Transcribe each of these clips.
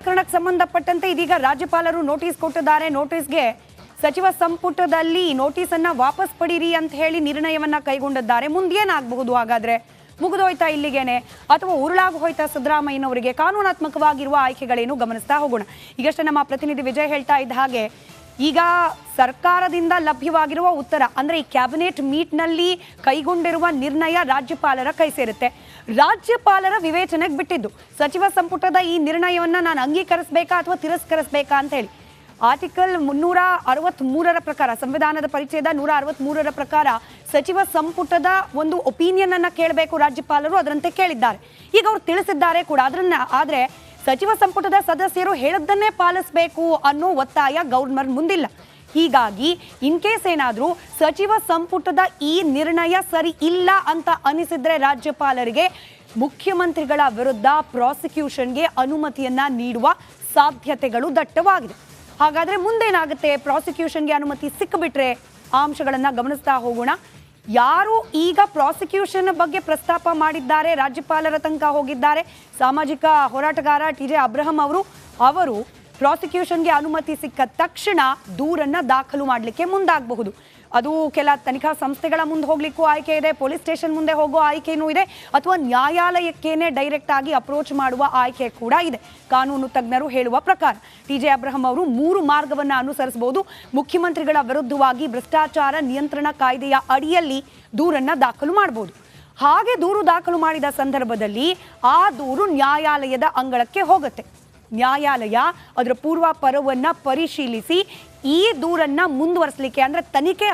ಪ್ರಕರಣಕ್ಕೆ ಸಂಬಂಧಪಟ್ಟಂತೆ ಇದೀಗ ರಾಜ್ಯಪಾಲರು ನೋಟಿಸ್ ಕೊಟ್ಟಿದ್ದಾರೆ. ನೋಟಿಸ್ಗೆ ಸಚಿವ ಸಂಪುಟದಲ್ಲಿ ನೋಟಿಸನ್ನ ವಾಪಸ್ ಪಡೀರಿ ಅಂತ ಹೇಳಿ ನಿರ್ಣಯವನ್ನ ಕೈಗೊಂಡಿದ್ದಾರೆ. ಮುಂದೇನಾಗಬಹುದು? ಹಾಗಾದ್ರೆ ಮುಗಿದೋಯ್ತಾ ಇಲ್ಲಿಗೇನೆ ಅಥವಾ ಉರುಳಾಗಿ ಹೋಯ್ತಾ ಸಿದ್ದರಾಮಯ್ಯನವರಿಗೆ? ಕಾನೂನಾತ್ಮಕವಾಗಿರುವ ಆಯ್ಕೆಗಳೇನು ಗಮನಿಸ್ತಾ ಹೋಗೋಣ. ಈಗಷ್ಟೇ ನಮ್ಮ ಪ್ರತಿನಿಧಿ ವಿಜಯ್ ಹೇಳ್ತಾ ಇದ್ದ ಹಾಗೆ ಈಗ ಸರ್ಕಾರದಿಂದ ಲಭ್ಯವಾಗಿರುವ ಉತ್ತರ ಅಂದ್ರೆ ಈ ಕ್ಯಾಬಿನೆಟ್ ಮೀಟ್ನಲ್ಲಿ ಕೈಗೊಂಡಿರುವ ನಿರ್ಣಯ ರಾಜ್ಯಪಾಲರ ಕೈ ಸೇರುತ್ತೆ. ರಾಜ್ಯಪಾಲರ ವಿವೇಚನೆಗೆ ಬಿಟ್ಟಿದ್ದು ಸಚಿವ ಸಂಪುಟದ ಈ ನಿರ್ಣಯವನ್ನ ನಾನು ಅಂಗೀಕರಿಸಬೇಕಾ ಅಥವಾ ತಿರಸ್ಕರಿಸಬೇಕಾ ಅಂತ ಹೇಳಿ. ಆರ್ಟಿಕಲ್ 363 ಪ್ರಕಾರ, ಸಂವಿಧಾನದ ಪರಿಚ್ಛೇದ 163 ಪ್ರಕಾರ ಸಚಿವ ಸಂಪುಟದ ಒಂದು ಒಪಿನಿಯನ್ ಅನ್ನ ಕೇಳಬೇಕು ರಾಜ್ಯಪಾಲರು. ಅದರಂತೆ ಕೇಳಿದ್ದಾರೆ. ಈಗ ಅವರು ತಿಳಿಸಿದ್ದಾರೆ ಕೂಡ ಆದ್ರೆ ಸಚಿವ ಸಂಪುಟದ ಸದಸ್ಯರು ಹೇಳದ್ದನ್ನೇ ಪಾಲಿಸಬೇಕು ಅನ್ನೋ ಒತ್ತಾಯ ಗವರ್ನರ್ ಮುಂದಿಲ್ಲ. ಹೀಗಾಗಿ ಇನ್ ಕೇಸ್ ಏನಾದರೂ ಸಚಿವ ಸಂಪುಟದ ಈ ನಿರ್ಣಯ ಸರಿ ಇಲ್ಲ ಅಂತ ಅನಿಸಿದ್ರೆ ರಾಜ್ಯಪಾಲರಿಗೆ ಮುಖ್ಯಮಂತ್ರಿಗಳ ವಿರುದ್ಧ ಪ್ರಾಸಿಕ್ಯೂಷನ್ಗೆ ಅನುಮತಿಯನ್ನ ನೀಡುವ ಸಾಧ್ಯತೆಗಳು ದಟ್ಟವಾಗಿದೆ. ಹಾಗಾದ್ರೆ ಮುಂದೇನಾಗುತ್ತೆ? ಪ್ರಾಸಿಕ್ಯೂಷನ್ಗೆ ಅನುಮತಿ ಸಿಕ್ಕಿಬಿಟ್ರೆ ಆ ಅಂಶಗಳನ್ನ ಗಮನಿಸ್ತಾ ಹೋಗೋಣ. ಯಾರು ಈಗ ಪ್ರಾಸಿಕ್ಯೂಷನ್ ಬಗ್ಗೆ ಪ್ರಸ್ತಾಪ ಮಾಡಿದ್ದಾರೆ, ರಾಜ್ಯಪಾಲರ ತನಕ ಹೋಗಿದ್ದಾರೆ, ಸಾಮಾಜಿಕ ಹೋರಾಟಗಾರ ಟಿ.ಜೆ. ಅಬ್ರಹಂ ಅವರು ಪ್ರಾಸಿಕ್ಯೂಷನ್ಗೆ ಅನುಮತಿ ಸಿಕ್ಕ ತಕ್ಷಣ ದೂರನ್ನ ದಾಖಲು ಮಾಡಲಿಕ್ಕೆ ಮುಂದಾಗಬಹುದು. ಅದು ಕೆಲ ತನಿಖಾ ಸಂಸ್ಥೆಗಳ ಮುಂದೆ ಹೋಗ್ಲಿಕ್ಕೂ ಆಯ್ಕೆ ಇದೆ, ಪೊಲೀಸ್ ಸ್ಟೇಷನ್ ಮುಂದೆ ಹೋಗೋ ಆಯ್ಕೆನೂ ಇದೆ, ಅಥವಾ ನ್ಯಾಯಾಲಯಕ್ಕೇನೆ ಡೈರೆಕ್ಟ್ ಆಗಿ ಅಪ್ರೋಚ್ ಮಾಡುವ ಆಯ್ಕೆ ಕೂಡ ಇದೆ. ಕಾನೂನು ತಜ್ಞರು ಹೇಳುವ ಪ್ರಕಾರ ಟಿ.ಜೆ. ಅಬ್ರಹಂ ಅವರು 3 ಮಾರ್ಗವನ್ನು ಅನುಸರಿಸಬಹುದು. ಮುಖ್ಯಮಂತ್ರಿಗಳ ವಿರುದ್ಧವಾಗಿ ಭ್ರಷ್ಟಾಚಾರ ನಿಯಂತ್ರಣ ಕಾಯ್ದೆಯ ಅಡಿಯಲ್ಲಿ ದೂರನ್ನ ದಾಖಲು ಮಾಡಬಹುದು. ಹಾಗೆ ದೂರು ದಾಖಲು ಮಾಡಿದ ಸಂದರ್ಭದಲ್ಲಿ ಆ ದೂರು ನ್ಯಾಯಾಲಯದ ಅಂಗಳಕ್ಕೆ ಹೋಗುತ್ತೆ. ನ್ಯಾಯಾಲಯ ಅದರ ಪೂರ್ವಾಪರವನ್ನ ಪರಿಶೀಲಿಸಿ ಈ ದೂರನ್ನ ಮುಂದುವರಿಸಲಿಕ್ಕೆ ಅಂದ್ರೆ ತನಿಖೆ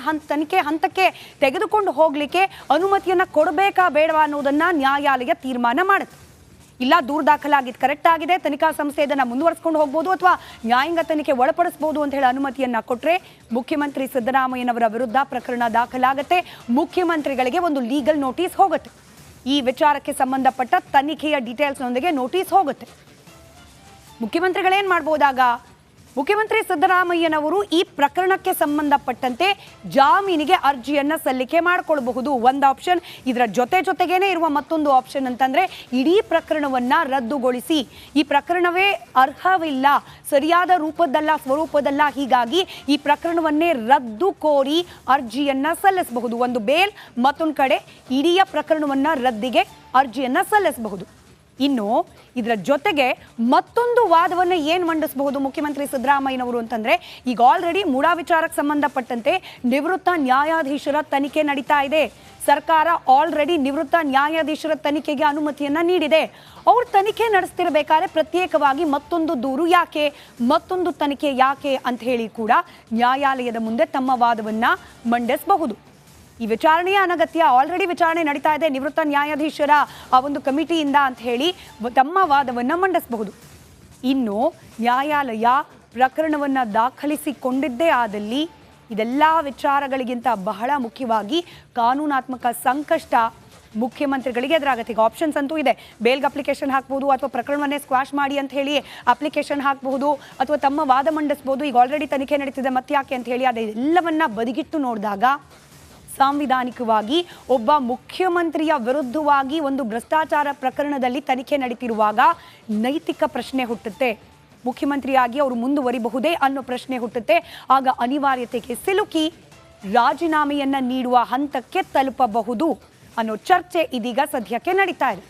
ಹಂತಕ್ಕೆ ತೆಗೆದುಕೊಂಡು ಹೋಗ್ಲಿಕ್ಕೆ ಅನುಮತಿಯನ್ನ ಕೊಡಬೇಕಾ ಬೇಡವಾ ಅನ್ನೋದನ್ನ ನ್ಯಾಯಾಲಯ ತೀರ್ಮಾನ ಮಾಡುತ್ತೆ. ಇಲ್ಲ ದೂರು ದಾಖಲಾಗಿದ್ದು ಕರೆಕ್ಟ್ ಆಗಿದೆ, ತನಿಖಾ ಸಂಸ್ಥೆ ಇದನ್ನ ಮುಂದುವರಿಸಿಕೊಂಡು ಹೋಗ್ಬೋದು ಅಥವಾ ನ್ಯಾಯಾಂಗ ತನಿಖೆ ಒಳಪಡಿಸಬಹುದು ಅಂತ ಹೇಳಿ ಅನುಮತಿಯನ್ನ ಕೊಟ್ರೆ ಮುಖ್ಯಮಂತ್ರಿ ಸಿದ್ದರಾಮಯ್ಯನವರ ವಿರುದ್ಧ ಪ್ರಕರಣ ದಾಖಲಾಗುತ್ತೆ. ಮುಖ್ಯಮಂತ್ರಿಗಳಿಗೆ ಒಂದು ಲೀಗಲ್ ನೋಟಿಸ್ ಹೋಗುತ್ತೆ. ಈ ವಿಚಾರಕ್ಕೆ ಸಂಬಂಧಪಟ್ಟ ತನಿಖೆಯ ಡೀಟೇಲ್ಸ್ನೊಂದಿಗೆ ನೋಟಿಸ್ ಹೋಗುತ್ತೆ. ಮುಖ್ಯಮಂತ್ರಿಗಳೇನ್ ಮಾಡ್ಬೋದಾಗ? ಮುಖ್ಯಮಂತ್ರಿ ಸಿದ್ದರಾಮಯ್ಯನವರು ಈ ಪ್ರಕರಣಕ್ಕೆ ಸಂಬಂಧಪಟ್ಟಂತೆ ಜಾಮೀನಿಗೆ ಅರ್ಜಿಯನ್ನ ಸಲ್ಲಿಕೆ ಮಾಡಿಕೊಳ್ಳಬಹುದು. ಒಂದು ಆಪ್ಷನ್. ಇದರ ಜೊತೆಗೇನೆ ಇರುವ ಮತ್ತೊಂದು ಆಪ್ಷನ್ ಅಂತಂದ್ರೆ ಇಡೀ ಪ್ರಕರಣವನ್ನ ರದ್ದುಗೊಳಿಸಿ, ಈ ಪ್ರಕರಣವೇ ಅರ್ಹವಿಲ್ಲ, ಸರಿಯಾದ ರೂಪದಲ್ಲ, ಸ್ವರೂಪದಲ್ಲ, ಹೀಗಾಗಿ ಈ ಪ್ರಕರಣವನ್ನೇ ರದ್ದು ಕೋರಿ ಅರ್ಜಿಯನ್ನ ಸಲ್ಲಿಸಬಹುದು. ಒಂದು ಬೇಲ್, ಮತ್ತೊಂದು ಕಡೆ ಇಡೀ ಪ್ರಕರಣವನ್ನ ರದ್ದಿಗೆ ಅರ್ಜಿಯನ್ನ ಸಲ್ಲಿಸಬಹುದು. ಇನ್ನು ಇದರ ಜೊತೆಗೆ ಮತ್ತೊಂದು ವಾದವನ್ನು ಏನು ಮಂಡಿಸಬಹುದು ಮುಖ್ಯಮಂತ್ರಿ ಸಿದ್ದರಾಮಯ್ಯನವರು ಅಂತಂದ್ರೆ, ಈಗ ಆಲ್ರೆಡಿ ಮೂಡಾ ವಿಚಾರಕ್ಕೆ ಸಂಬಂಧಪಟ್ಟಂತೆ ನಿವೃತ್ತ ನ್ಯಾಯಾಧೀಶರ ತನಿಖೆ ನಡೀತಾ ಇದೆ. ಸರ್ಕಾರ ಆಲ್ರೆಡಿ ನಿವೃತ್ತ ನ್ಯಾಯಾಧೀಶರ ತನಿಖೆಗೆ ಅನುಮತಿಯನ್ನ ನೀಡಿದೆ. ಅವ್ರು ತನಿಖೆ ನಡೆಸ್ತಿರ್ಬೇಕಾದ್ರೆ ಪ್ರತ್ಯೇಕವಾಗಿ ಮತ್ತೊಂದು ದೂರು ಯಾಕೆ, ಮತ್ತೊಂದು ತನಿಖೆ ಯಾಕೆ ಅಂತ ಹೇಳಿ ಕೂಡ ನ್ಯಾಯಾಲಯದ ಮುಂದೆ ತಮ್ಮ ವಾದವನ್ನ ಮಂಡಿಸಬಹುದು. ಈ ವಿಚಾರಣೆಯ ಅನಗತ್ಯ, ಆಲ್ರೆಡಿ ವಿಚಾರಣೆ ನಡೀತಾ ಇದೆ ನಿವೃತ್ತ ನ್ಯಾಯಾಧೀಶರ ಆ ಒಂದು ಕಮಿಟಿಯಿಂದ ಅಂತ ಹೇಳಿ ತಮ್ಮ ವಾದವನ್ನು ಮಂಡಿಸಬಹುದು. ಇನ್ನು ನ್ಯಾಯಾಲಯ ಪ್ರಕರಣವನ್ನು ದಾಖಲಿಸಿಕೊಂಡಿದ್ದೇ ಆದಲ್ಲಿ ಇದೆಲ್ಲ ವಿಚಾರಗಳಿಗಿಂತ ಬಹಳ ಮುಖ್ಯವಾಗಿ ಕಾನೂನಾತ್ಮಕ ಸಂಕಷ್ಟ ಮುಖ್ಯಮಂತ್ರಿಗಳಿಗೆ ಎದುರಾಗುತ್ತೆ. ಈಗ ಆಪ್ಷನ್ಸ್ ಅಂತೂ ಇದೆ. ಬೇಲ್ಗೆ ಅಪ್ಲಿಕೇಶನ್ ಹಾಕ್ಬೋದು, ಅಥವಾ ಪ್ರಕರಣವನ್ನೇ ಸ್ಕ್ವಾಶ್ ಮಾಡಿ ಅಂತ ಹೇಳಿ ಅಪ್ಲಿಕೇಶನ್ ಹಾಕಬಹುದು, ಅಥವಾ ತಮ್ಮ ವಾದ ಮಂಡಿಸ್ಬೋದು. ಈಗ ಆಲ್ರೆಡಿ ತನಿಖೆ ನಡೀತಿದೆ ಮತ್ತ್ಯಾಕೆ ಅಂತ ಹೇಳಿ ಅದೆಲ್ಲವನ್ನ ಬದಿಗಿಟ್ಟು ನೋಡಿದಾಗ ಸಾಂವಿಧಾನಿಕವಾಗಿ ಒಬ್ಬ ಮುಖ್ಯಮಂತ್ರಿಯ ವಿರುದ್ಧವಾಗಿ ಒಂದು ಭ್ರಷ್ಟಾಚಾರ ಪ್ರಕರಣದಲ್ಲಿ ತನಿಖೆ ನಡೀತಿರುವಾಗ ನೈತಿಕ ಪ್ರಶ್ನೆ ಹುಟ್ಟುತ್ತೆ. ಮುಖ್ಯಮಂತ್ರಿಯಾಗಿ ಅವರು ಮುಂದುವರಿಬಹುದೇ ಅನ್ನೋ ಪ್ರಶ್ನೆ ಹುಟ್ಟುತ್ತೆ. ಆಗ ಅನಿವಾರ್ಯತೆಗೆ ಸಿಲುಕಿ ರಾಜೀನಾಮೆಯನ್ನ ನೀಡುವ ಹಂತಕ್ಕೆ ತಲುಪಬಹುದು ಅನ್ನೋ ಚರ್ಚೆ ಇದೀಗ ಸದ್ಯಕ್ಕೆ ನಡೀತಾ ಇದೆ.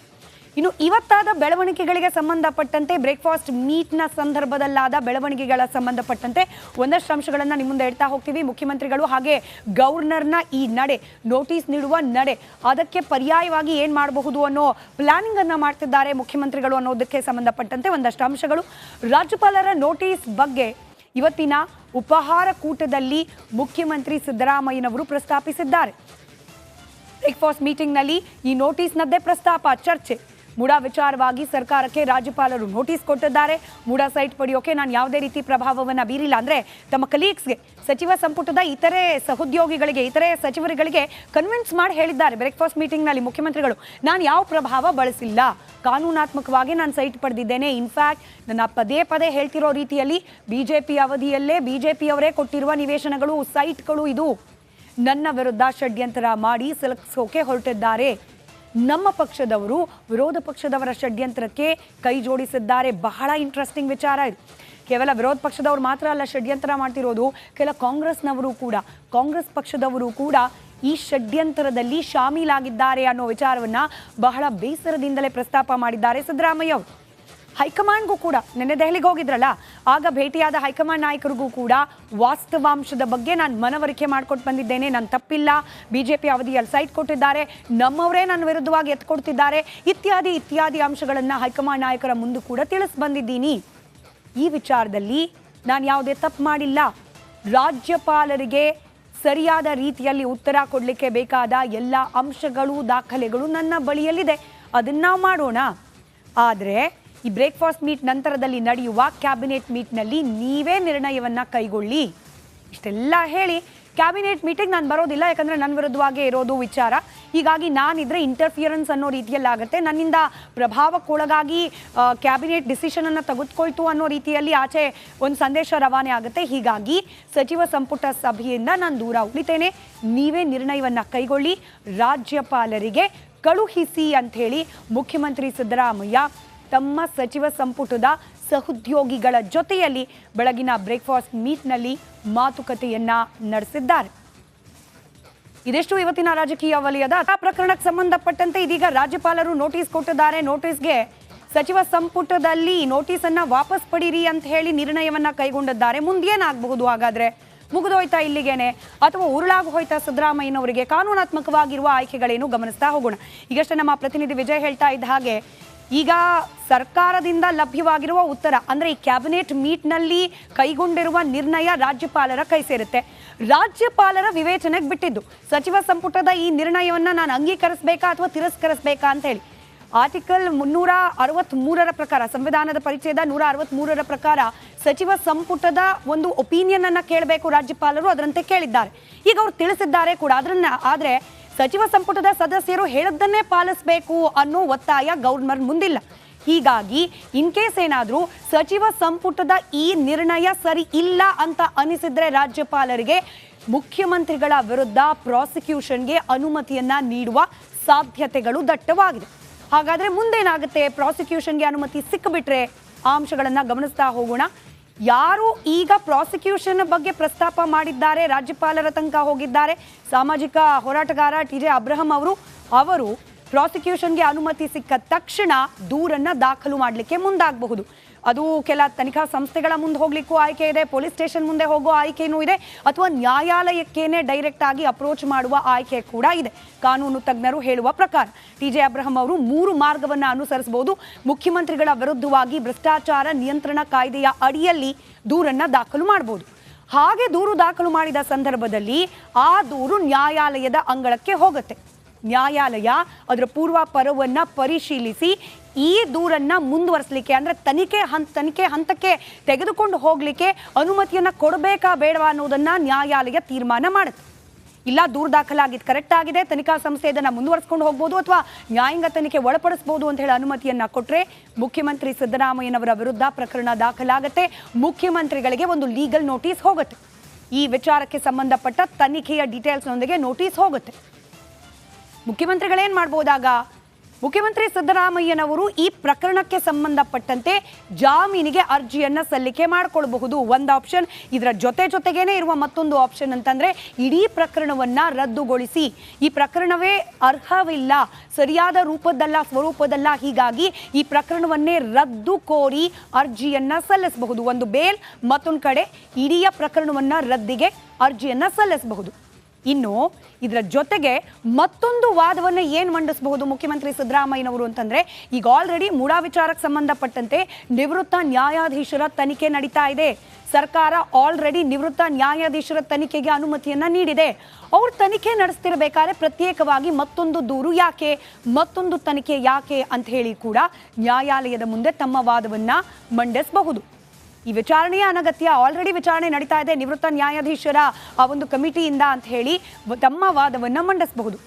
ಇನ್ನು ಇವತ್ತಾದ ಬೆಳವಣಿಗೆಗಳಿಗೆ ಸಂಬಂಧಪಟ್ಟಂತೆ, ಬ್ರೇಕ್ಫಾಸ್ಟ್ ಮೀಟ್ನ ಸಂದರ್ಭದಲ್ಲಾದ ಬೆಳವಣಿಗೆಗಳ ಸಂಬಂಧಪಟ್ಟಂತೆ ಒಂದಷ್ಟು ಅಂಶಗಳನ್ನು ನಿಮ್ಮ ಮುಂದೆ ಇಡ್ತಾ ಹೋಗ್ತೀವಿ. ಮುಖ್ಯಮಂತ್ರಿಗಳು ಹಾಗೆ ಗವರ್ನರ್ನ ಈ ನಡೆ, ನೋಟಿಸ್ ನೀಡುವ ನಡೆ, ಅದಕ್ಕೆ ಪರ್ಯಾಯವಾಗಿ ಏನು ಮಾಡಬಹುದು ಅನ್ನೋ ಪ್ಲಾನಿಂಗ್ ಅನ್ನ ಮಾಡ್ತಿದ್ದಾರೆ ಮುಖ್ಯಮಂತ್ರಿಗಳು ಅನ್ನೋದಕ್ಕೆ ಸಂಬಂಧಪಟ್ಟಂತೆ ಒಂದಷ್ಟು ಅಂಶಗಳು. ರಾಜ್ಯಪಾಲರ ನೋಟಿಸ್ ಬಗ್ಗೆ ಇವತ್ತಿನ ಉಪಹಾರ ಕೂಟದಲ್ಲಿ ಮುಖ್ಯಮಂತ್ರಿ ಸಿದ್ದರಾಮಯ್ಯನವರು ಪ್ರಸ್ತಾಪಿಸಿದ್ದಾರೆ. ಬ್ರೇಕ್ಫಾಸ್ಟ್ ಮೀಟಿಂಗ್ನಲ್ಲಿ ಈ ನೋಟಿಸ್ನದ್ದೇ ಪ್ರಸ್ತಾಪ, ಚರ್ಚೆ. ಮೂಡಾ ವಿಚಾರವಾಗಿ ಸರ್ಕಾರಕ್ಕೆ ರಾಜ್ಯಪಾಲರು ನೋಟಿಸ್ ಕೊಟ್ಟಿದ್ದಾರೆ. ಮೂಡಾ ಸೈಟ್ ಪಡೆಯೋಕೆ ನಾನು ಯಾವುದೇ ರೀತಿ ಪ್ರಭಾವವನ್ನು ಬೀರಿಲ್ಲ ಅಂದರೆ ತಮ್ಮ ಕಲೀಗ್ಸ್ಗೆ, ಸಚಿವ ಸಂಪುಟದ ಇತರೆ ಸಹೋದ್ಯೋಗಿಗಳಿಗೆ, ಇತರೆ ಸಚಿವರುಗಳಿಗೆ ಕನ್ವಿನ್ಸ್ ಮಾಡಿ ಹೇಳಿದ್ದಾರೆ ಬ್ರೇಕ್ಫಾಸ್ಟ್ ಮೀಟಿಂಗ್ನಲ್ಲಿ ಮುಖ್ಯಮಂತ್ರಿಗಳು. ನಾನು ಯಾವ ಪ್ರಭಾವ ಬಳಸಿಲ್ಲ, ಕಾನೂನಾತ್ಮಕವಾಗಿ ನಾನು ಸೈಟ್ ಪಡೆದಿದ್ದೇನೆ. ಇನ್ಫ್ಯಾಕ್ಟ್ ನನ್ನ ಪದೇ ಹೇಳ್ತಿರೋ ರೀತಿಯಲ್ಲಿ ಬಿಜೆಪಿ ಅವಧಿಯಲ್ಲೇ ಬಿಜೆಪಿಯವರೇ ಕೊಟ್ಟಿರುವ ನಿವೇಶನಗಳು, ಸೈಟ್ಗಳು ಇದು ನನ್ನ ವಿರುದ್ಧ ಷಡ್ಯಂತರ ಮಾಡಿ ಸೆಲೆಕ್ಸೋಕೆ ಹೊರಟಿದ್ದಾರೆ. ನಮ್ಮ ಪಕ್ಷದವರು ವಿರೋಧ ಪಕ್ಷದವರ ಷಡ್ಯಂತ್ರಕ್ಕೆ ಕೈ ಜೋಡಿಸಿದ್ದಾರೆ. ಬಹಳ ಇಂಟ್ರೆಸ್ಟಿಂಗ್ ವಿಚಾರ ಇದು. ಕೇವಲ ವಿರೋಧ ಪಕ್ಷದವರು ಮಾತ್ರ ಅಲ್ಲ ಷಡ್ಯಂತ್ರ ಮಾಡ್ತಿರೋದು, ಕೆಲ ಕಾಂಗ್ರೆಸ್ ಪಕ್ಷದವರು ಕೂಡ ಈ ಷಡ್ಯಂತ್ರದಲ್ಲಿ ಶಾಮೀಲಾಗಿದ್ದಾರೆ ಅನ್ನೋ ವಿಚಾರವನ್ನ ಬಹಳ ಬೇಸರದಿಂದಲೇ ಪ್ರಸ್ತಾಪ ಮಾಡಿದ್ದಾರೆ ಸಿದ್ದರಾಮಯ್ಯ ಅವರು. ಹೈಕಮಾಂಡ್ಗೂ ಕೂಡ ನಿನ್ನೆ ದೆಹಲಿಗೆ ಹೋಗಿದ್ರಲ್ಲ, ಆಗ ಭೇಟಿಯಾದ ಹೈಕಮಾಂಡ್ ನಾಯಕರಿಗೂ ಕೂಡ ವಾಸ್ತವಾಂಶದ ಬಗ್ಗೆ ನಾನು ಮನವರಿಕೆ ಮಾಡ್ಕೊಟ್ಟು ಬಂದಿದ್ದೇನೆ, ನನ್ನ ತಪ್ಪಿಲ್ಲ, ಬಿಜೆಪಿ ಅವಧಿಯಲ್ಲಿ ಸೈಟ್ ಕೊಟ್ಟಿದ್ದಾರೆ, ನಮ್ಮವರೇ ನನ್ನ ವಿರುದ್ಧವಾಗಿ ಎತ್ಕೊಡ್ತಿದ್ದಾರೆ, ಇತ್ಯಾದಿ ಅಂಶಗಳನ್ನು ಹೈಕಮಾಂಡ್ ನಾಯಕರ ಮುಂದೆ ಕೂಡ ತಿಳಿಸಿ ಬಂದಿದ್ದೀನಿ. ಈ ವಿಚಾರದಲ್ಲಿ ನಾನು ಯಾವುದೇ ತಪ್ಪು ಮಾಡಿಲ್ಲ. ರಾಜ್ಯಪಾಲರಿಗೆ ಸರಿಯಾದ ರೀತಿಯಲ್ಲಿ ಉತ್ತರ ಕೊಡಲಿಕ್ಕೆ ಬೇಕಾದ ಎಲ್ಲ ಅಂಶಗಳು, ದಾಖಲೆಗಳು ನನ್ನ ಬಳಿಯಲ್ಲಿದೆ, ಅದನ್ನು ನಾವು ಮಾಡೋಣ. ಆದರೆ ಈ ಬ್ರೇಕ್ಫಾಸ್ಟ್ ಮೀಟ್ ನಂತರದಲ್ಲಿ ನಡೆಯುವ ಕ್ಯಾಬಿನೆಟ್ ಮೀಟ್ನಲ್ಲಿ ನೀವೇ ನಿರ್ಣಯವನ್ನು ಕೈಗೊಳ್ಳಿ. ಇಷ್ಟೆಲ್ಲ ಹೇಳಿ ಕ್ಯಾಬಿನೆಟ್ ಮೀಟಿಂಗ್ ನಾನು ಬರೋದಿಲ್ಲ, ಯಾಕಂದರೆ ನನ್ನ ವಿರುದ್ಧವಾಗೇ ಇರೋದು ವಿಚಾರ, ಹೀಗಾಗಿ ನಾನಿದ್ರೆ ಇಂಟರ್ಫಿಯರೆನ್ಸ್ ಅನ್ನೋ ರೀತಿಯಲ್ಲಾಗುತ್ತೆ, ನನ್ನಿಂದ ಪ್ರಭಾವಕ್ಕೊಳಗಾಗಿ ಕ್ಯಾಬಿನೆಟ್ ಡಿಸಿಷನನ್ನು ತೆಗೆದುಕೊಳ್ತು ಅನ್ನೋ ರೀತಿಯಲ್ಲಿ ಆಚೆ ಒಂದು ಸಂದೇಶ ರವಾನೆ ಆಗುತ್ತೆ. ಹೀಗಾಗಿ ಸಚಿವ ಸಂಪುಟ ಸಭೆಯಿಂದ ನಾನು ದೂರ ಉಳಿತೇನೆ, ನೀವೇ ನಿರ್ಣಯವನ್ನು ಕೈಗೊಳ್ಳಿ, ರಾಜ್ಯಪಾಲರಿಗೆ ಕಳುಹಿಸಿ ಅಂಥೇಳಿ ಮುಖ್ಯಮಂತ್ರಿ ಸಿದ್ದರಾಮಯ್ಯ ತಮ್ಮ ಸಚಿವ ಸಂಪುಟದ ಸಹೋದ್ಯೋಗಿಗಳ ಜೊತೆಯಲ್ಲಿ ಬೆಳಗಿನ ಬ್ರೇಕ್ಫಾಸ್ಟ್ ಮೀಟ್ನಲ್ಲಿ ಮಾತುಕತೆಯನ್ನ ನಡೆಸಿದ್ದಾರೆ. ಇದಿಷ್ಟು ಇವತ್ತಿನ ರಾಜಕೀಯ ವಲಯದ ಪ್ರಕರಣಕ್ಕೆ ಸಂಬಂಧಪಟ್ಟಂತೆ ಇದೀಗ ರಾಜ್ಯಪಾಲರು ನೋಟಿಸ್ ಕೊಟ್ಟಿದ್ದಾರೆ. ನೋಟಿಸ್ಗೆ ಸಚಿವ ಸಂಪುಟದಲ್ಲಿ ನೋಟಿಸನ್ನ ವಾಪಸ್ ಪಡೀರಿ ಅಂತ ಹೇಳಿ ನಿರ್ಣಯವನ್ನ ಕೈಗೊಂಡಿದ್ದಾರೆ. ಮುಂದೇನಾಗಬಹುದು ಹಾಗಾದ್ರೆ? ಮುಗಿದೋಯ್ತಾ ಇಲ್ಲಿಗೇನೆ ಅಥವಾ ಉರುಳಾಗಿ ಹೋಯ್ತಾ ಸಿದ್ದರಾಮಯ್ಯನವರಿಗೆ? ಕಾನೂನಾತ್ಮಕವಾಗಿರುವ ಆಯ್ಕೆಗಳೇನು ಗಮನಿಸ್ತಾ ಹೋಗೋಣ. ಈಗಷ್ಟೇ ನಮ್ಮ ಪ್ರತಿನಿಧಿ ವಿಜಯ್ ಹೇಳ್ತಾ ಇದ್ದ ಹಾಗೆ, ಈಗ ಸರ್ಕಾರದಿಂದ ಲಭ್ಯವಾಗಿರುವ ಉತ್ತರ ಅಂದರೆ ಈ ಕ್ಯಾಬಿನೆಟ್ ಮೀಟ್ನಲ್ಲಿ ಕೈಗೊಂಡಿರುವ ನಿರ್ಣಯ ರಾಜ್ಯಪಾಲರ ಕೈ ಸೇರುತ್ತೆ. ರಾಜ್ಯಪಾಲರ ವಿವೇಚನೆಗೆ ಬಿಟ್ಟಿದ್ದು ಸಚಿವ ಸಂಪುಟದ ಈ ನಿರ್ಣಯವನ್ನು ನಾನು ಅಂಗೀಕರಿಸಬೇಕಾ ಅಥವಾ ತಿರಸ್ಕರಿಸಬೇಕಾ ಅಂತ ಹೇಳಿ. ಆರ್ಟಿಕಲ್ 363 ಪ್ರಕಾರ, ಸಂವಿಧಾನದ ಪರಿಚ್ಛೇದ 163 ಪ್ರಕಾರ ಸಚಿವ ಸಂಪುಟದ ಒಂದು ಒಪಿನಿಯನ್ ಅನ್ನ ಕೇಳಬೇಕು ರಾಜ್ಯಪಾಲರು, ಅದರಂತೆ ಕೇಳಿದ್ದಾರೆ. ಈಗ ಅವರು ತಿಳಿಸಿದ್ದಾರೆ ಕೂಡ ಆದರೆ ಸಚಿವ ಸಂಪುಟದ ಸದಸ್ಯರು ಹೇಳದ್ದನ್ನೇ ಪಾಲಿಸಬೇಕು ಅನ್ನೋ ಒತ್ತಾಯ ಗವರ್ನರ್ ಮುಂದಿಲ್ಲ. ಹೀಗಾಗಿ ಇನ್ ಕೇಸ್ ಏನಾದರೂ ಸಚಿವ ಸಂಪುಟದ ಈ ನಿರ್ಣಯ ಸರಿ ಇಲ್ಲ ಅಂತ ಅನಿಸಿದ್ರೆ ರಾಜ್ಯಪಾಲರಿಗೆ ಮುಖ್ಯಮಂತ್ರಿಗಳ ವಿರುದ್ಧ ಪ್ರಾಸಿಕ್ಯೂಷನ್ಗೆ ಅನುಮತಿಯನ್ನ ನೀಡುವ ಸಾಧ್ಯತೆಗಳು ದಟ್ಟವಾಗಿದೆ. ಹಾಗಾದ್ರೆ ಮುಂದೇನಾಗುತ್ತೆ? ಪ್ರಾಸಿಕ್ಯೂಷನ್ಗೆ ಅನುಮತಿ ಸಿಕ್ಕಿಬಿಟ್ರೆ ಆ ಅಂಶಗಳನ್ನ ಗಮನಿಸ್ತಾ ಹೋಗೋಣ. ಯಾರು ಈಗ ಪ್ರಾಸಿಕ್ಯೂಷನ್ ಬಗ್ಗೆ ಪ್ರಸ್ತಾಪ ಮಾಡಿದ್ದಾರೆ, ರಾಜ್ಯಪಾಲರ ತನಕ ಹೋಗಿದ್ದಾರೆ, ಸಾಮಾಜಿಕ ಹೋರಾಟಗಾರ ಟಿ.ಜೆ. ಅಬ್ರಹಂ ಅವರು ಪ್ರಾಸಿಕ್ಯೂಷನ್ಗೆ ಅನುಮತಿ ಸಿಕ್ಕ ತಕ್ಷಣ ದೂರನ್ನ ದಾಖಲು ಮಾಡಲಿಕ್ಕೆ ಮುಂದಾಗಬಹುದು. ಅದು ಕೆಲ ತನಿಖಾ ಸಂಸ್ಥೆಗಳ ಮುಂದೆ ಹೋಗ್ಲಿಕ್ಕೂ ಆಯ್ಕೆ ಇದೆ, ಪೊಲೀಸ್ ಸ್ಟೇಷನ್ ಮುಂದೆ ಹೋಗೋ ಆಯ್ಕೆನೂ ಇದೆ, ಅಥವಾ ನ್ಯಾಯಾಲಯಕ್ಕೇನೆ ಡೈರೆಕ್ಟ್ ಆಗಿ ಅಪ್ರೋಚ್ ಮಾಡುವ ಆಯ್ಕೆ ಕೂಡ ಇದೆ. ಕಾನೂನು ತಜ್ಞರು ಹೇಳುವ ಪ್ರಕಾರ ಟಿ.ಜೆ. ಅಬ್ರಹಂ ಅವರು 3 ಮಾರ್ಗವನ್ನು ಅನುಸರಿಸಬಹುದು. ಮುಖ್ಯಮಂತ್ರಿಗಳ ವಿರುದ್ಧವಾಗಿ ಭ್ರಷ್ಟಾಚಾರ ನಿಯಂತ್ರಣ ಕಾಯ್ದೆಯ ಅಡಿಯಲ್ಲಿ ದೂರನ್ನ ದಾಖಲು ಮಾಡಬಹುದು. ಹಾಗೆ ದೂರು ದಾಖಲು ಮಾಡಿದ ಸಂದರ್ಭದಲ್ಲಿ ಆ ದೂರು ನ್ಯಾಯಾಲಯದ ಅಂಗಳಕ್ಕೆ ಹೋಗುತ್ತೆ. ನ್ಯಾಯಾಲಯ ಅದರ ಪೂರ್ವಾಪರವನ್ನು ಪರಿಶೀಲಿಸಿ ಈ ದೂರನ್ನ ಮುಂದುವರಿಸಲಿಕ್ಕೆ ಅಂದರೆ ತನಿಖೆ ಹಂತಕ್ಕೆ ತೆಗೆದುಕೊಂಡು ಹೋಗಲಿಕ್ಕೆ ಅನುಮತಿಯನ್ನು ಕೊಡಬೇಕಾ ಬೇಡವಾ ಅನ್ನೋದನ್ನ ನ್ಯಾಯಾಲಯ ತೀರ್ಮಾನ ಮಾಡುತ್ತೆ. ಇಲ್ಲ, ದೂರು ದಾಖಲಾಗಿದ್ದು ಕರೆಕ್ಟ್ ಆಗಿದೆ, ತನಿಖಾ ಸಂಸ್ಥೆ ಇದನ್ನು ಮುಂದುವರಿಸ್ಕೊಂಡು ಹೋಗ್ಬೋದು ಅಥವಾ ನ್ಯಾಯಾಂಗ ತನಿಖೆ ಒಳಪಡಿಸಬಹುದು ಅಂತ ಹೇಳಿ ಅನುಮತಿಯನ್ನು ಕೊಟ್ಟರೆ ಮುಖ್ಯಮಂತ್ರಿ ಸಿದ್ದರಾಮಯ್ಯನವರ ವಿರುದ್ಧ ಪ್ರಕರಣ ದಾಖಲಾಗುತ್ತೆ. ಮುಖ್ಯಮಂತ್ರಿಗಳಿಗೆ ಒಂದು ಲೀಗಲ್ ನೋಟಿಸ್ ಹೋಗುತ್ತೆ. ಈ ವಿಚಾರಕ್ಕೆ ಸಂಬಂಧಪಟ್ಟ ತನಿಖೆಯ ಡೀಟೇಲ್ಸ್ನೊಂದಿಗೆ ನೋಟಿಸ್ ಹೋಗುತ್ತೆ. ಮುಖ್ಯಮಂತ್ರಿಗಳೇನು ಮಾಡ್ಬೋದಾಗ? ಮುಖ್ಯಮಂತ್ರಿ ಸಿದ್ದರಾಮಯ್ಯನವರು ಈ ಪ್ರಕರಣಕ್ಕೆ ಸಂಬಂಧಪಟ್ಟಂತೆ ಜಾಮೀನಿಗೆ ಅರ್ಜಿಯನ್ನು ಸಲ್ಲಿಕೆ ಮಾಡಿಕೊಳ್ಳಬಹುದು, ಒಂದು ಆಪ್ಷನ್. ಇದರ ಜೊತೆಗೇನೆ ಇರುವ ಮತ್ತೊಂದು ಆಪ್ಷನ್ ಅಂತಂದರೆ ಇಡೀ ಪ್ರಕರಣವನ್ನು ರದ್ದುಗೊಳಿಸಿ, ಈ ಪ್ರಕರಣವೇ ಅರ್ಹವಿಲ್ಲ, ಸರಿಯಾದ ಸ್ವರೂಪದಲ್ಲ, ಹೀಗಾಗಿ ಈ ಪ್ರಕರಣವನ್ನೇ ರದ್ದು ಕೋರಿ ಅರ್ಜಿಯನ್ನು ಸಲ್ಲಿಸಬಹುದು. ಒಂದು ಬೇಲ್, ಮತ್ತೊಂದು ಕಡೆ ಇಡೀ ಪ್ರಕರಣವನ್ನು ರದ್ದಿಗೆ ಅರ್ಜಿಯನ್ನು ಸಲ್ಲಿಸಬಹುದು. ಇನ್ನು ಇದರ ಜೊತೆಗೆ ಮತ್ತೊಂದು ವಾದವನ್ನು ಏನು ಮಂಡಿಸಬಹುದು ಮುಖ್ಯಮಂತ್ರಿ ಸಿದ್ದರಾಮಯ್ಯನವರು ಅಂತಂದ್ರೆ, ಈಗ ಆಲ್ರೆಡಿ ಮೂಡಾ ವಿಚಾರಕ್ಕೆ ಸಂಬಂಧಪಟ್ಟಂತೆ ನಿವೃತ್ತ ನ್ಯಾಯಾಧೀಶರ ತನಿಖೆ ನಡೀತಾ ಇದೆ. ಸರ್ಕಾರ ಆಲ್ರೆಡಿ ನಿವೃತ್ತ ನ್ಯಾಯಾಧೀಶರ ತನಿಖೆಗೆ ಅನುಮತಿಯನ್ನ ನೀಡಿದೆ. ಅವ್ರು ತನಿಖೆ ನಡೆಸ್ತಿರ್ಬೇಕಾದ್ರೆ ಪ್ರತ್ಯೇಕವಾಗಿ ಮತ್ತೊಂದು ದೂರು ಯಾಕೆ, ಮತ್ತೊಂದು ತನಿಖೆ ಯಾಕೆ ಅಂತ ಹೇಳಿ ಕೂಡ ನ್ಯಾಯಾಲಯದ ಮುಂದೆ ತಮ್ಮ ವಾದವನ್ನ ಮಂಡಿಸಬಹುದು. ಈ ವಿಚಾರಣೆಯ ಅನಗತ್ಯ, ಆಲ್ರೆಡಿ ವಿಚಾರಣೆ ನಡೀತಾ ಇದೆ ನಿವೃತ್ತ ನ್ಯಾಯಾಧೀಶರ ಆ ಒಂದು ಕಮಿಟಿಯಿಂದ ಅಂತ ಹೇಳಿ ತಮ್ಮ ವಾದವನ್ನು ಮಂಡಿಸಬಹುದು.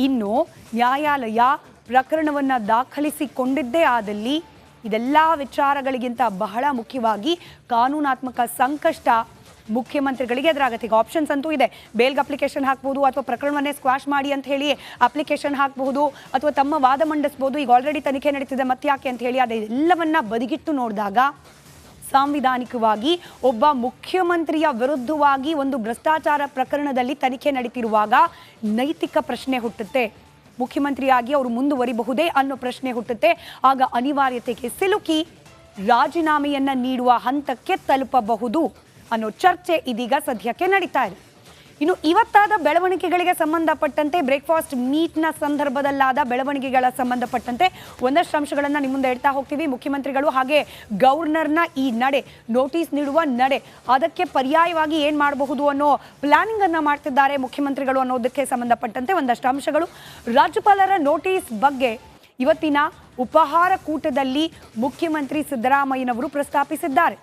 ಇನ್ನು ನ್ಯಾಯಾಲಯ ಪ್ರಕರಣವನ್ನು ದಾಖಲಿಸಿಕೊಂಡಿದ್ದೇ ಆದಲ್ಲಿ ಇದೆಲ್ಲ ವಿಚಾರಗಳಿಗಿಂತ ಬಹಳ ಮುಖ್ಯವಾಗಿ ಕಾನೂನಾತ್ಮಕ ಸಂಕಷ್ಟ ಮುಖ್ಯಮಂತ್ರಿಗಳಿಗೆ ಎದುರಾಗುತ್ತೆ. ಈಗ ಆಪ್ಷನ್ಸ್ ಅಂತೂ ಇದೆ. ಬೇಲ್ಗೆ ಅಪ್ಲಿಕೇಶನ್ ಹಾಕ್ಬೋದು, ಅಥವಾ ಪ್ರಕರಣವನ್ನೇ ಸ್ಕ್ವಾಶ್ ಮಾಡಿ ಅಂತ ಹೇಳಿ ಅಪ್ಲಿಕೇಶನ್ ಹಾಕಬಹುದು, ಅಥವಾ ತಮ್ಮ ವಾದ ಮಂಡಿಸ್ಬೋದು. ಈಗ ಆಲ್ರೆಡಿ ತನಿಖೆ ನಡೀತಿದೆ, ಮತ್ತ್ಯಾಕೆ ಅಂತ ಹೇಳಿ ಅದೆಲ್ಲವನ್ನ ಬದಿಗಿಟ್ಟು ನೋಡಿದಾಗ ಸಾಂವಿಧಾನಿಕವಾಗಿ ಒಬ್ಬ ಮುಖ್ಯಮಂತ್ರಿಯ ವಿರುದ್ಧವಾಗಿ ಒಂದು ಭ್ರಷ್ಟಾಚಾರ ಪ್ರಕರಣದಲ್ಲಿ ತನಿಖೆ ನಡೀತಿರುವಾಗ ನೈತಿಕ ಪ್ರಶ್ನೆ ಹುಟ್ಟುತ್ತೆ. ಮುಖ್ಯಮಂತ್ರಿಯಾಗಿ ಅವರು ಮುಂದುವರಿಬಹುದೇ ಅನ್ನೋ ಪ್ರಶ್ನೆ ಹುಟ್ಟುತ್ತೆ. ಆಗ ಅನಿವಾರ್ಯತೆಗೆ ಸಿಲುಕಿ ರಾಜೀನಾಮೆಯನ್ನ ನೀಡುವ ಹಂತಕ್ಕೆ ತಲುಪಬಹುದು ಅನ್ನೋ ಚರ್ಚೆ ಇದೀಗ ಸದ್ಯಕ್ಕೆ ನಡೀತಾ ಇದೆ. ಇನ್ನು ಇವತ್ತಾದ ಬೆಳವಣಿಗೆಗಳಿಗೆ ಸಂಬಂಧಪಟ್ಟಂತೆ, ಬ್ರೇಕ್ಫಾಸ್ಟ್ ಮೀಟ್ನ ಸಂದರ್ಭದಲ್ಲಾದ ಬೆಳವಣಿಗೆಗಳ ಸಂಬಂಧಪಟ್ಟಂತೆ ಒಂದಷ್ಟು ಅಂಶಗಳನ್ನು ನಿಮ್ಮ ಮುಂದೆ ಹೇಳ್ತಾ ಹೋಗ್ತೀವಿ. ಮುಖ್ಯಮಂತ್ರಿಗಳು ಹಾಗೆ ಗವರ್ನರ್ನ ಈ ನಡೆ, ನೋಟಿಸ್ ನೀಡುವ ನಡೆ, ಅದಕ್ಕೆ ಪರ್ಯಾಯವಾಗಿ ಏನು ಮಾಡಬಹುದು ಅನ್ನೋ ಪ್ಲಾನಿಂಗ್ ಅನ್ನು ಮಾಡ್ತಿದ್ದಾರೆ ಮುಖ್ಯಮಂತ್ರಿಗಳು ಅನ್ನೋದಕ್ಕೆ ಸಂಬಂಧಪಟ್ಟಂತೆ ಒಂದಷ್ಟು ಅಂಶಗಳು. ರಾಜ್ಯಪಾಲರ ನೋಟಿಸ್ ಬಗ್ಗೆ ಇವತ್ತಿನ ಉಪಹಾರ ಕೂಟದಲ್ಲಿ ಮುಖ್ಯಮಂತ್ರಿ ಸಿದ್ದರಾಮಯ್ಯನವರು ಪ್ರಸ್ತಾಪಿಸಿದ್ದಾರೆ.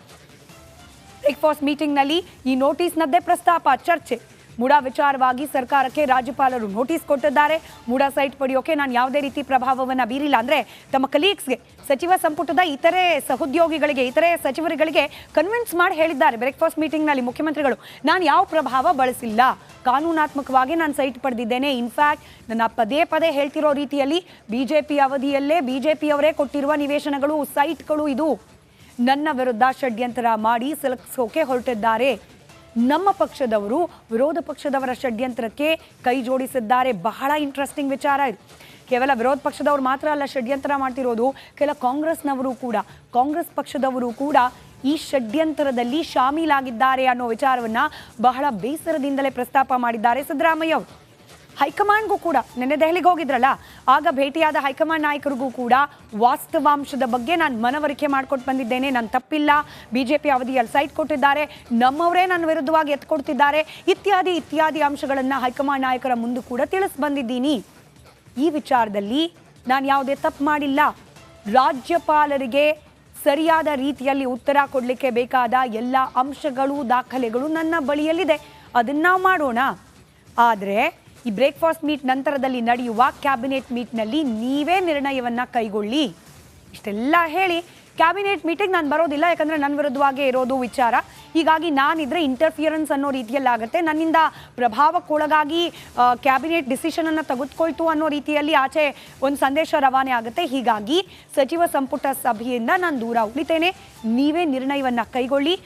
ಬ್ರೇಕ್ಫಾಸ್ಟ್ ಮೀಟಿಂಗ್ನಲ್ಲಿ ಈ ನೋಟಿಸ್ನದ್ದೇ ಪ್ರಸ್ತಾಪ, ಚರ್ಚೆ. ಮುಡಾ ವಿಚಾರವಾಗಿ ಸರ್ಕಾರಕ್ಕೆ ರಾಜ್ಯಪಾಲರು ನೋಟಿಸ್ ಕೊಟ್ಟಿದ್ದಾರೆ. ಮುಡಾ ಸೈಟ್ ಪಡೆಯೋಕೆ ನಾನು ಯಾವುದೇ ರೀತಿ ಪ್ರಭಾವವನ್ನು ಬೀರಿಲ್ಲ, ಅಂದರೆ ತಮ್ಮ ಕಲೀಗ್ಸ್ಗೆ, ಸಚಿವ ಸಂಪುಟದ ಇತರೆ ಸಹೋದ್ಯೋಗಿಗಳಿಗೆ, ಇತರೆ ಸಚಿವರುಗಳಿಗೆ ಕನ್ವಿನ್ಸ್ ಮಾಡಿ ಹೇಳಿದ್ದಾರೆ ಬ್ರೇಕ್ಫಾಸ್ಟ್ ಮೀಟಿಂಗ್ನಲ್ಲಿ ಮುಖ್ಯಮಂತ್ರಿಗಳು. ನಾನು ಯಾವ ಪ್ರಭಾವ ಬಳಸಿಲ್ಲ, ಕಾನೂನಾತ್ಮಕವಾಗಿ ನಾನು ಸೈಟ್ ಪಡೆದಿದ್ದೇನೆ. ಇನ್ಫ್ಯಾಕ್ಟ್ ನನ್ನ ಪದೇ ಪದೇ ಹೇಳ್ತಿರೋ ರೀತಿಯಲ್ಲಿ ಬಿಜೆಪಿ ಅವಧಿಯಲ್ಲೇ ಬಿಜೆಪಿಯವರೇ ಕೊಟ್ಟಿರುವ ನಿವೇಶನಗಳು, ಸೈಟ್ಗಳು, ಇದು ನನ್ನ ವಿರುದ್ಧ ಷಡ್ಯಂತರ ಮಾಡಿ ಸಲಕಿಸೋಕೆ ಹೊರಟಿದ್ದಾರೆ. ನಮ್ಮ ಪಕ್ಷದವರು ವಿರೋಧ ಪಕ್ಷದವರ ಷಡ್ಯಂತ್ರಕ್ಕೆ ಕೈ ಜೋಡಿಸಿದ್ದಾರೆ. ಬಹಳ ಇಂಟ್ರೆಸ್ಟಿಂಗ್ ವಿಚಾರ ಇದು. ಕೇವಲ ವಿರೋಧ ಪಕ್ಷದವರು ಮಾತ್ರ ಅಲ್ಲ ಷಡ್ಯಂತ್ರ ಮಾಡ್ತಿರೋದು, ಕೆಲ ಕಾಂಗ್ರೆಸ್ ಪಕ್ಷದವರು ಕೂಡ ಈ ಷಡ್ಯಂತ್ರದಲ್ಲಿ ಶಾಮೀಲಾಗಿದ್ದಾರೆ ಅನ್ನೋ ವಿಚಾರವನ್ನ ಬಹಳ ಬೇಸರದಿಂದಲೇ ಪ್ರಸ್ತಾಪ ಮಾಡಿದ್ದಾರೆ ಸಿದ್ದರಾಮಯ್ಯ ಅವರು. ಹೈಕಮಾಂಡ್ಗೂ ಕೂಡ ನಿನ್ನೆ ದೆಹಲಿಗೆ ಹೋಗಿದ್ರಲ್ಲ, ಆಗ ಭೇಟಿಯಾದ ಹೈಕಮಾಂಡ್ ನಾಯಕರಿಗೂ ಕೂಡ ವಾಸ್ತವಾಂಶದ ಬಗ್ಗೆ ನಾನು ಮನವರಿಕೆ ಮಾಡ್ಕೊಟ್ಟು ಬಂದಿದ್ದೇನೆ, ನಾನು ತಪ್ಪಿಲ್ಲ, ಬಿಜೆಪಿ ಅವಧಿಯಲ್ಲಿ ಸೈಟ್ ಕೊಟ್ಟಿದ್ದಾರೆ, ನಮ್ಮವರೇ ನನ್ನ ವಿರುದ್ಧವಾಗಿ ಎತ್ಕೊಡ್ತಿದ್ದಾರೆ, ಇತ್ಯಾದಿ ಅಂಶಗಳನ್ನು ಹೈಕಮಾಂಡ್ ನಾಯಕರ ಮುಂದೆ ಕೂಡ ತಿಳಿಸಿ ಬಂದಿದ್ದೀನಿ. ಈ ವಿಚಾರದಲ್ಲಿ ನಾನು ಯಾವುದೇ ತಪ್ಪು ಮಾಡಿಲ್ಲ. ರಾಜ್ಯಪಾಲರಿಗೆ ಸರಿಯಾದ ರೀತಿಯಲ್ಲಿ ಉತ್ತರ ಕೊಡಲಿಕ್ಕೆ ಬೇಕಾದ ಎಲ್ಲ ಅಂಶಗಳು, ದಾಖಲೆಗಳು ನನ್ನ ಬಳಿಯಲ್ಲಿದೆ, ಅದನ್ನು ನಾವು ಮಾಡೋಣ. ಆದರೆ ಈ ಬ್ರೇಕ್ಫಾಸ್ಟ್ ಮೀಟ್ ನಂತರದಲ್ಲಿ ನಡೆಯುವ ಕ್ಯಾಬಿನೆಟ್ ಮೀಟ್ನಲ್ಲಿ ನೀವೇ ನಿರ್ಣಯವನ್ನು ಕೈಗೊಳ್ಳಿ, ಇಷ್ಟೆಲ್ಲ ಹೇಳಿ ಕ್ಯಾಬಿನೆಟ್ ಮೀಟಿಂಗ್ ನಾನು ಬರೋದಿಲ್ಲ, ಯಾಕಂದರೆ ನನ್ನ ವಿರುದ್ಧವಾಗೇ ಇರೋದು ವಿಚಾರ, ಹೀಗಾಗಿ ನಾನಿದ್ರೆ ಇಂಟರ್ಫಿಯರೆನ್ಸ್ ಅನ್ನೋ ರೀತಿಯಲ್ಲಾಗುತ್ತೆ, ನನ್ನಿಂದ ಪ್ರಭಾವಕ್ಕೊಳಗಾಗಿ ಕ್ಯಾಬಿನೆಟ್ ಡಿಸಿಷನನ್ನು ತೆಗೆದುಕೊಳ್ತು ಅನ್ನೋ ರೀತಿಯಲ್ಲಿ ಆಚೆ ಒಂದು ಸಂದೇಶ ರವಾನೆ ಆಗುತ್ತೆ. ಹೀಗಾಗಿ ಸಚಿವ ಸಂಪುಟ ಸಭೆಯಿಂದ ನಾನು ದೂರ ಉಳಿತೇನೆ, ನೀವೇ ನಿರ್ಣಯವನ್ನು ಕೈಗೊಳ್ಳಿ,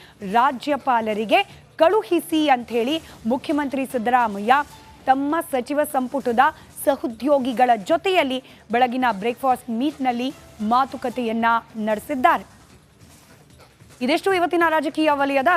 ರಾಜ್ಯಪಾಲರಿಗೆ ಕಳುಹಿಸಿ ಅಂಥೇಳಿ ಮುಖ್ಯಮಂತ್ರಿ ಸಿದ್ದರಾಮಯ್ಯ ತಮ್ಮ ಸಚಿವ ಸಂಪುಟದ ಸಹೋದ್ಯೋಗಿಗಳ ಜೊತೆಯಲ್ಲಿ ಬೆಳಗಿನ ಬ್ರೇಕ್ಫಾಸ್ಟ್ ಮೀಟ್ನಲ್ಲಿ ಮಾತುಕತೆಯನ್ನ ನಡೆಸಿದ್ದಾರೆ. ಇದೆಷ್ಟು ಇವತ್ತಿನ ರಾಜಕೀಯ ವಲಯದ